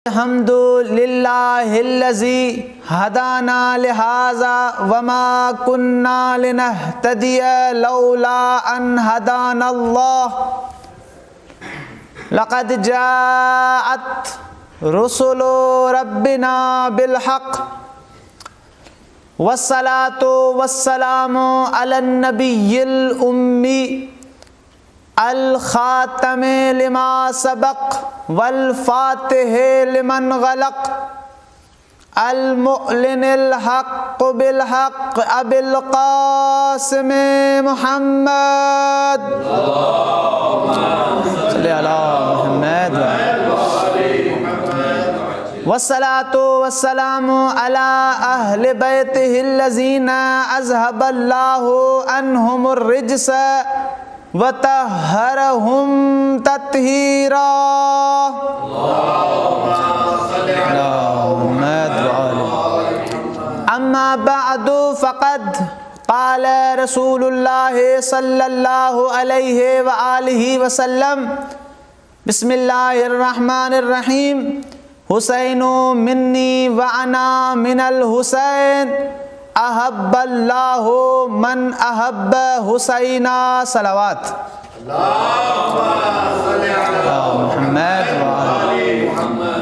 الحمد للہ الذی ہدانا لہذا وما كنا لنہتدی لولا ان ہدانا اللہ لقد جاءت رسل ربنا بالحق والصلاة والسلام علی النبی الأمی الخاتم لما سبق والفاتح لمن غلق المعلن الحق بالحق ابی القاسم محمد صلی اللہ محمد والصلاة والسلام علی اہل بیتہ الذین اذہب اللہ عنہم الرجس وطہرہم تطہیرا اما بعد فقد قال رسول اللہ صلی اللہ علیہ وآلہ وسلم بسم اللہ الرحمن الرحیم حسین منی وانا من الحسین احب اللہ من احب حسینا صلوات محمد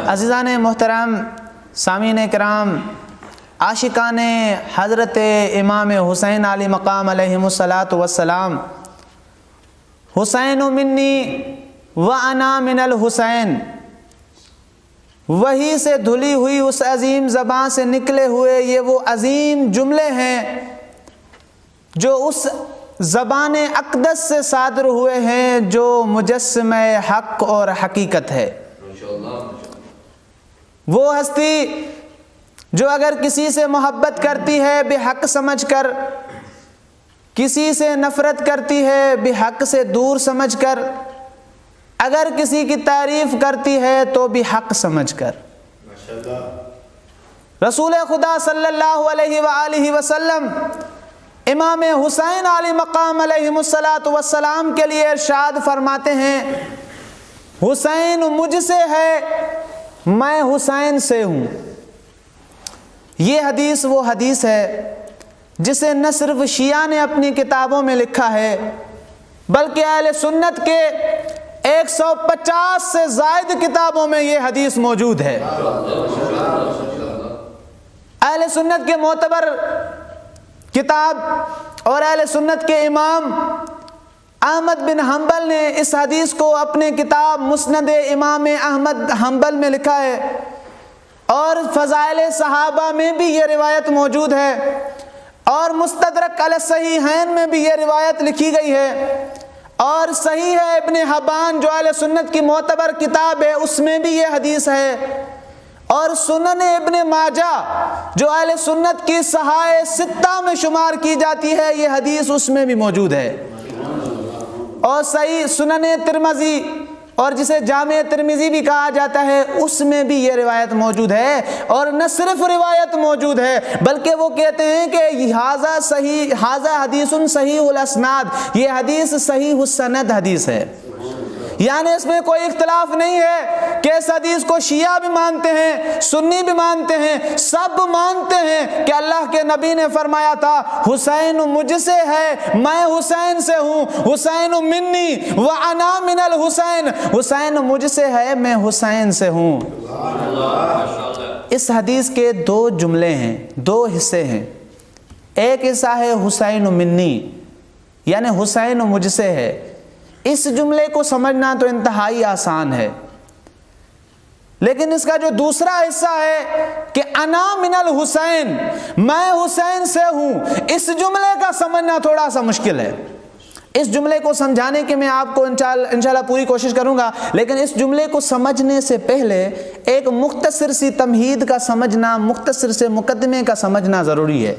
عزیزان محترم، سامعین کرام، عاشقان حضرت امام حسین علی مقام علیہم الصلاۃ والسلام، حسین منی وانا من الحسین، وہی سے دھلی ہوئی اس عظیم زبان سے نکلے ہوئے یہ وہ عظیم جملے ہیں جو اس زبان اقدس سے صادر ہوئے ہیں جو مجسمہ حق اور حقیقت ہے۔ وہ ہستی جو اگر کسی سے محبت کرتی ہے بحق سمجھ کر، کسی سے نفرت کرتی ہے بحق سے دور سمجھ کر، اگر کسی کی تعریف کرتی ہے تو بھی حق سمجھ کر۔ رسول خدا صلی اللہ علیہ وآلہ وسلم امام حسین علی مقام علیہم الصلاۃ والسلام کے لیے ارشاد فرماتے ہیں، حسین مجھ سے ہے، میں حسین سے ہوں۔ یہ حدیث وہ حدیث ہے جسے نہ صرف شیعہ نے اپنی کتابوں میں لکھا ہے بلکہ اہل سنت کے 150 سے زائد کتابوں میں یہ حدیث موجود ہے۔ اہل سنت کے معتبر کتاب اور اہل سنت کے امام احمد بن حنبل نے اس حدیث کو اپنے کتاب مسند امام احمد حنبل میں لکھا ہے، اور فضائل صحابہ میں بھی یہ روایت موجود ہے، اور مستدرک علی الصحیحین میں بھی یہ روایت لکھی گئی ہے، اور صحیح ہے ابن حبان جو اہل سنت کی معتبر کتاب ہے اس میں بھی یہ حدیث ہے، اور سنن ابن ماجہ جو اہل سنت کی صحائح ستہ میں شمار کی جاتی ہے یہ حدیث اس میں بھی موجود ہے، اور صحیح سنن ترمذی اور جسے جامع ترمذی بھی کہا جاتا ہے اس میں بھی یہ روایت موجود ہے، اور نہ صرف روایت موجود ہے بلکہ وہ کہتے ہیں کہ ھذا حدیث صحیح الاسناد، یہ حدیث صحیح السند حدیث ہے، یعنی اس میں کوئی اختلاف نہیں ہے کہ اس حدیث کو شیعہ بھی مانتے ہیں، سنی بھی مانتے ہیں، سب مانتے ہیں کہ اللہ کے نبی نے فرمایا تھا حسین مجھ سے ہے، میں حسین سے ہوں، حسین منی وانا من الحسین، حسین مجھ سے ہے، میں حسین سے ہوں۔ اس حدیث کے دو جملے ہیں، دو حصے ہیں، ایک حصہ ہے حسین منی یعنی حسین مجھ سے ہے، اس جملے کو سمجھنا تو انتہائی آسان ہے، لیکن اس کا جو دوسرا حصہ ہے کہ انا من الحسین، میں حسین سے ہوں، اس جملے کا سمجھنا تھوڑا سا مشکل ہے۔ اس جملے کو سمجھانے کے میں آپ کو انشاءاللہ پوری کوشش کروں گا، لیکن اس جملے کو سمجھنے سے پہلے ایک مختصر سی تمہید کا سمجھنا، مختصر سے مقدمے کا سمجھنا ضروری ہے۔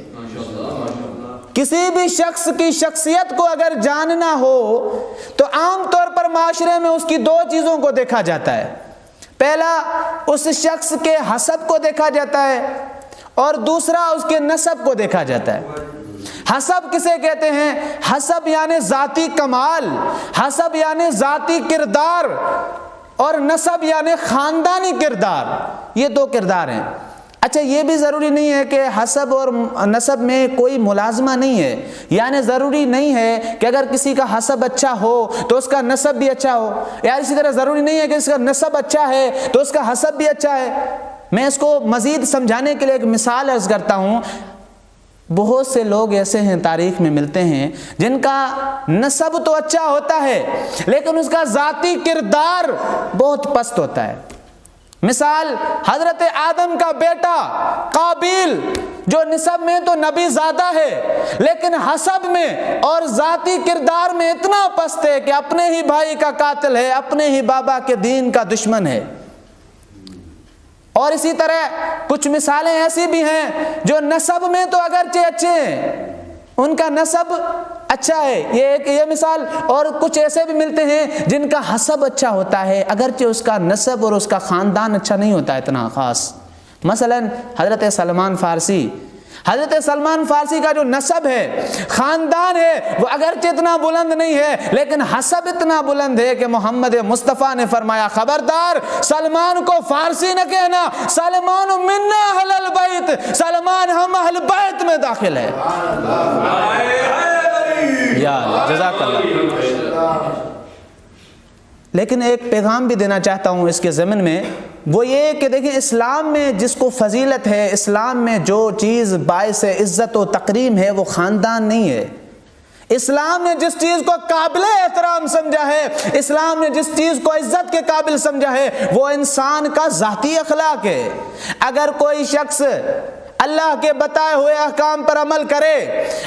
کسی بھی شخص کی شخصیت کو اگر جاننا ہو تو عام طور پر معاشرے میں اس کی دو چیزوں کو دیکھا جاتا ہے، پہلا اس شخص کے حسب کو دیکھا جاتا ہے، اور دوسرا اس کے نسب کو دیکھا جاتا ہے۔ حسب کسے کہتے ہیں؟ حسب یعنی ذاتی کمال، حسب یعنی ذاتی کردار، اور نسب یعنی خاندانی کردار، یہ دو کردار ہیں۔ اچھا یہ بھی ضروری نہیں ہے کہ حسب اور نسب میں کوئی ملازمہ نہیں ہے، یعنی ضروری نہیں ہے کہ اگر کسی کا حسب اچھا ہو تو اس کا نسب بھی اچھا ہو، یا اسی طرح ضروری نہیں ہے کہ اس کا نسب اچھا ہے تو اس کا حسب بھی اچھا ہے۔ میں اس کو مزید سمجھانے کے لیے ایک مثال عرض کرتا ہوں۔ بہت سے لوگ ایسے ہیں تاریخ میں ملتے ہیں جن کا نسب تو اچھا ہوتا ہے لیکن اس کا ذاتی کردار بہت پست ہوتا ہے۔ مثال حضرت آدم کا بیٹا قابیل، جو نسب میں تو نبی زادہ ہے لیکن حسب میں اور ذاتی کردار میں اتنا پست ہے کہ اپنے ہی بھائی کا قاتل ہے، اپنے ہی بابا کے دین کا دشمن ہے۔ اور اسی طرح کچھ مثالیں ایسی بھی ہیں جو نسب میں تو اگرچہ اچھے ہیں، ان کا نسب اچھا ہے، یہ مثال، اور کچھ ایسے بھی ملتے ہیں جن کا حسب اچھا ہوتا ہے اگرچہ اس کا نسب اور اس کا خاندان اچھا نہیں ہوتا اتنا خاص۔ مثلا حضرت سلمان فارسی، حضرت سلمان فارسی کا جو نسب ہے، خاندان ہے، وہ اگرچہ اتنا بلند نہیں ہے لیکن حسب اتنا بلند ہے کہ محمد مصطفیٰ نے فرمایا خبردار سلمان کو فارسی نہ کہنا، سلمان منا اہل البیت، سلمان ہم اہل بیت میں داخل ہے۔ یا جزاک اللہ۔ لیکن ایک پیغام بھی دینا چاہتا ہوں اس کے ضمن میں، وہ یہ کہ دیکھیں اسلام میں جس کو فضیلت ہے، اسلام میں جو چیز باعث عزت و تکریم ہے وہ خاندان نہیں ہے۔ اسلام نے جس چیز کو قابل احترام سمجھا ہے، اسلام نے جس چیز کو عزت کے قابل سمجھا ہے وہ انسان کا ذاتی اخلاق ہے۔ اگر کوئی شخص اللہ کے بتائے ہوئے احکام پر عمل کرے،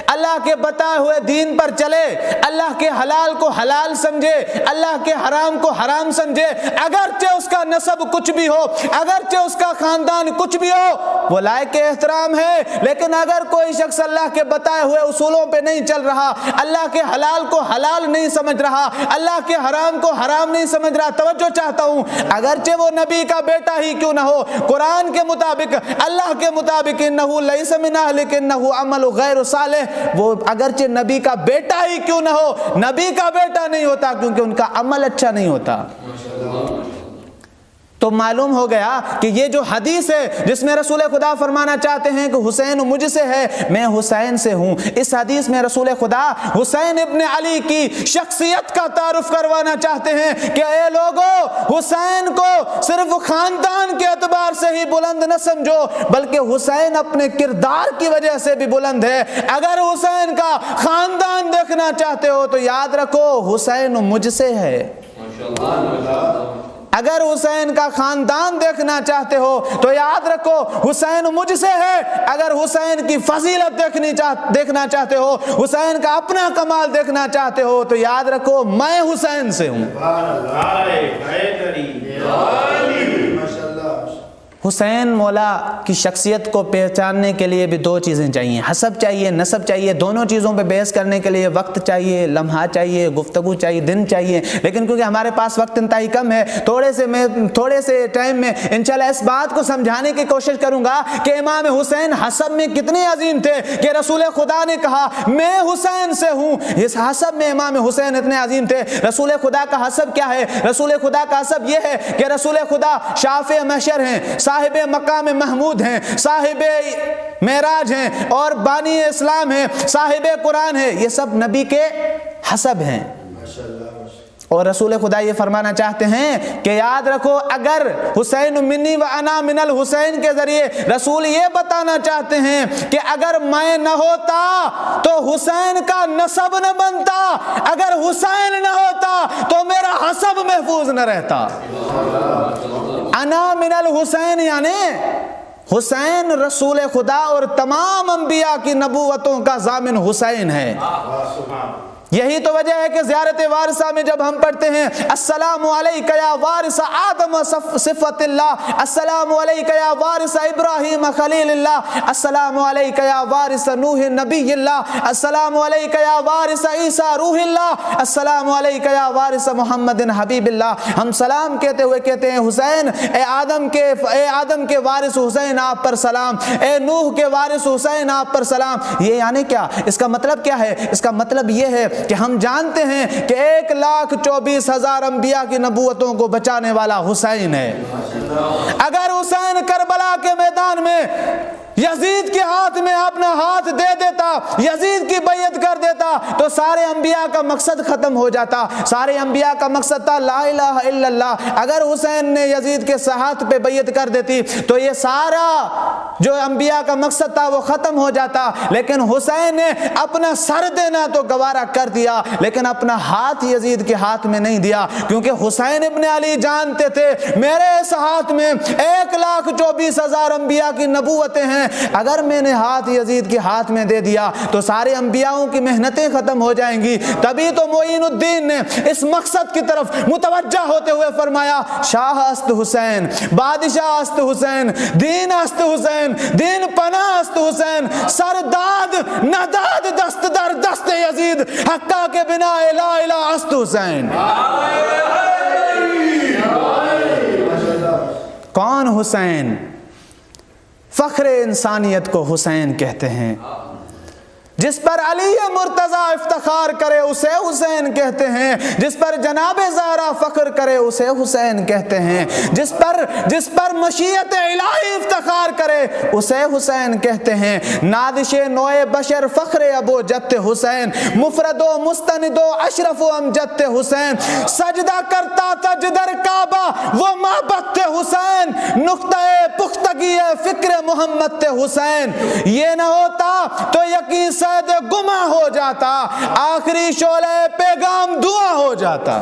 اللہ کے بتائے ہوئے دین پر چلے، اللہ کے حلال کو حلال سمجھے، اللہ کے حرام کو حرام سمجھے، اگرچہ اس کا نسب کچھ بھی ہو، اگرچہ اس کا خاندان کچھ بھی ہو، وہ لائق احترام ہے۔ لیکن اگر کوئی شخص اللہ کے بتائے ہوئے اصولوں پہ نہیں چل رہا، اللہ کے حلال کو حلال نہیں سمجھ رہا، اللہ کے حرام کو حرام نہیں سمجھ رہا، توجہ چاہتا ہوں، اگرچہ وہ نبی کا بیٹا ہی کیوں نہ ہو، قرآن کے مطابق، اللہ کے مطابق انہو لیس من اہلک انہو عمل غیر صالح، وہ اگرچہ نبی کا بیٹا ہی کیوں نہ ہو، نبی کا بیٹا نہیں ہوتا کیونکہ ان کا عمل اچھا نہیں ہوتا۔ تو معلوم ہو گیا کہ یہ جو حدیث ہے جس میں رسول خدا فرمانا چاہتے ہیں کہ حسین مجھ سے ہے، میں حسین سے ہوں، اس حدیث میں رسول خدا حسین ابن علی کی شخصیت کا تعارف کروانا چاہتے ہیں کہ اے لوگو، حسین کو صرف خاندان کے اعتبار سے ہی بلند نہ سمجھو بلکہ حسین اپنے کردار کی وجہ سے بھی بلند ہے۔ اگر حسین کا خاندان دیکھنا چاہتے ہو تو یاد رکھو حسین مجھ سے ہے۔ اگر حسین کا خاندان دیکھنا چاہتے ہو تو یاد رکھو حسین مجھ سے ہے۔ اگر حسین کی فضیلت دیکھنا چاہتے ہو، حسین کا اپنا کمال دیکھنا چاہتے ہو تو یاد رکھو میں حسین سے ہوں۔ حسین مولا کی شخصیت کو پہچاننے کے لیے بھی دو چیزیں چاہیے، حسب چاہیے، نسب چاہیے۔ دونوں چیزوں پہ بحث کرنے کے لیے وقت چاہیے، لمحہ چاہیے، گفتگو چاہیے، دن چاہیے، لیکن کیونکہ ہمارے پاس وقت انتہائی کم ہے، تھوڑے سے ٹائم میں انشاءاللہ اس بات کو سمجھانے کی کوشش کروں گا کہ امام حسین حسب میں کتنے عظیم تھے کہ رسول خدا نے کہا میں حسین سے ہوں۔ اس حسب میں امام حسین اتنے عظیم تھے۔ رسول خدا کا حسب کیا ہے؟ رسول خدا کا حسب یہ ہے کہ رسول خدا شافع محشر ہیں، صاحب مقام محمود ہیں، صاحب معراج ہیں، اور بانی اسلام ہیں، صاحب قرآن ہیں، یہ سب نبی کے حسب ہیں۔ اور رسول خدا یہ فرمانا چاہتے ہیں کہ یاد رکھو اگر حسین منی و انا من الحسین کے ذریعے رسول یہ بتانا چاہتے ہیں کہ اگر میں نہ ہوتا تو حسین کا نسب نہ بنتا، اگر حسین نہ ہوتا تو میرا حسب محفوظ نہ رہتا۔ انا من الحسین یعنی حسین رسول خدا اور تمام انبیاء کی نبوتوں کا ضامن حسین ہے۔ یہی تو وجہ ہے کہ زیارت وارثہ میں جب ہم پڑھتے ہیں السلام علیک یا وارث آدم صفت اللہ، السلام علیک یا وارث ابراہیم خلیل اللہ، السلام علیک یا وارث نوح نبی اللہ، السلام علیک یا وارث عیسیٰ روح اللہ، السلام علیک یا وارث محمد حبیب اللہ۔ ہم سلام کہتے ہوئے کہتے ہیں حسین، اے آدم کے وارث حسین آپ پر سلام، اے نوح کے وارث حسین آپ پر سلام۔ یہ یعنی کیا؟ اس کا مطلب کیا ہے؟ اس کا مطلب یہ ہے کہ ہم جانتے ہیں کہ 1,24,000 انبیاء کی نبوتوں کو بچانے والا حسین ہے۔ اگر حسین کربلا کے میدان میں یزید کے ہاتھ میں اپنا ہاتھ دے دیتا، یزید کی بیعت کر دیتا، تو سارے انبیاء کا مقصد ختم ہو جاتا۔ سارے انبیاء کا مقصد تھا لا الہ الا اللہ۔ اگر حسین نے یزید کے ہاتھ پہ بیعت کر دیتی تو یہ سارا جو انبیاء کا مقصد تھا وہ ختم ہو جاتا۔ لیکن حسین نے اپنا سر دینا تو گوارا کر دیا، لیکن اپنا ہاتھ یزید کے ہاتھ میں نہیں دیا، کیونکہ حسین ابن علی جانتے تھے میرے اس ہاتھ میں 1,24,000 انبیاء کی نبوتیں ہیں، اگر میں نے ہاتھ یزید کے ہاتھ میں دے دیا تو سارے انبیاءوں کی محنتیں ختم ہو جائیں گی۔ تبھی تو معین الدین نے اس مقصد کی طرف متوجہ ہوتے ہوئے فرمایا شاہ است حسین، بادشاہ است حسین، دین است حسین، دین پناہ است حسین، سرداد نداد دست در دست یزید، حقا کے بنا لا الہ است حسین۔ کون حسین؟ فخر انسانیت کو حسین کہتے ہیں۔ جس پر علی مرتضیٰ افتخار کرے اسے حسین کہتے ہیں، جس پر جناب زہرا فخر کرے اسے حسین کہتے ہیں، جس پر مشیت الہی افتخار کرے اسے حسین کہتے ہیں۔ نادش نوع بشر فخر ابو جت حسین، مفرد و مستند و اشرف و امجد حسین، سجدہ کرتا تج در کعبہ وہ معبد حسین، نقطہ پختگی فکر محمد حسین۔ یہ نہ ہوتا تو یقین سے گمہ ہو جاتا، آخری شعلہ پیغام دعا ہو جاتا۔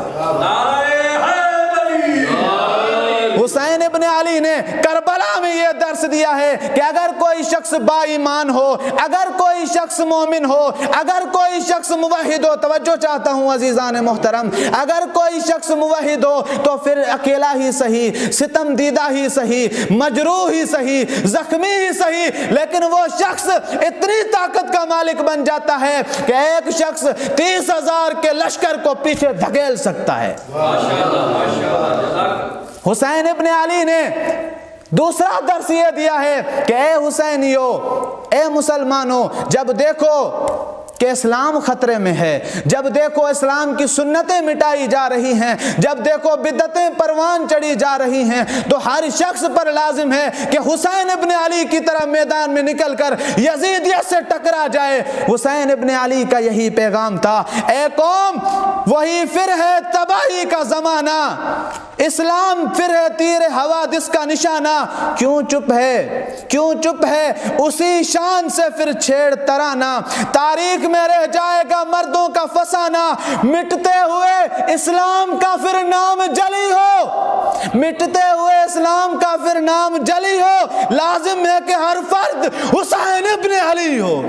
حسین ابن علی نے کربلا میں یہ درس دیا ہے کہ اگر کوئی شخص با ایمان ہو، اگر کوئی شخص مومن ہو، اگر کوئی شخص موحد ہو، توجہ چاہتا ہوں عزیزان محترم، اگر کوئی شخص موحد ہو تو پھر اکیلا ہی صحیح، ستم دیدہ ہی صحیح، مجروح ہی صحیح، زخمی ہی صحیح، لیکن وہ شخص اتنی طاقت کا مالک بن جاتا ہے کہ ایک شخص 30,000 کے لشکر کو پیچھے دھکیل سکتا ہے۔ حسین ابن علی نے دوسرا درس یہ دیا ہے کہ اے حسینیو، اے مسلمانوں، جب دیکھو کہ اسلام خطرے میں ہے، جب دیکھو اسلام کی سنتیں مٹائی جا رہی ہیں، جب دیکھو بدعتیں پروان چڑھی جا رہی ہیں، تو ہر شخص پر لازم ہے کہ حسین ابن علی کی طرح میدان میں نکل کر یزیدیت سے ٹکرا جائے۔ حسین ابن علی کا یہی پیغام تھا، اے قوم وہی پھر ہے تباہی کا زمانہ، اسلام پھر ہے تیر حوادث کا نشانہ، کیوں چپ ہے، کیوں چپ ہے، اسی شان سے پھر چھیڑ ترانہ، تاریخ میں رہ جائے گا مردوں کا فسانہ، مٹتے ہوئے اسلام کا پھر نام جلی ہو، مٹتے ہوئے اسلام کا پھر نام جلی ہو، لازم ہے کہ ہر فرد حسین ابن علی ہو،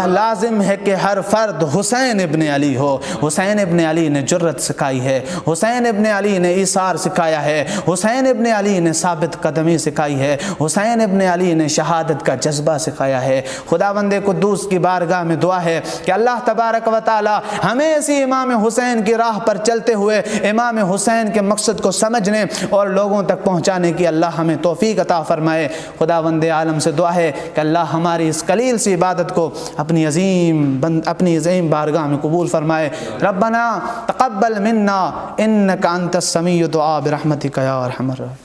لازم ہے کہ ہر فرد حسین ابن علی ہو۔ حسین ابن علی نے جرت سکھائی ہے، حسین ابن علی نے ایثار سکھایا ہے، حسین ابن علی نے ثابت قدمی سکھائی ہے، حسین ابن علی نے شہادت کا جذبہ سکھایا ہے۔ خداوند قدوس کی بارگاہ میں دعا ہے کہ اللہ تبارک و تعالی ہمیں اسی امام حسین کی راہ پر چلتے ہوئے امام حسین کے مقصد کو سمجھنے اور لوگوں تک پہنچانے کی اللہ ہمیں توفیق عطا فرمائے۔ خداوند عالم سے دعا ہے کہ اللہ ہماری اس قلیل سی عبادت کو اپنی عظیم بارگاہ میں قبول فرمائے۔ ربنا تقبل منا انک انت السمیع الدعاء برحمتک یا ارحم الراحمین۔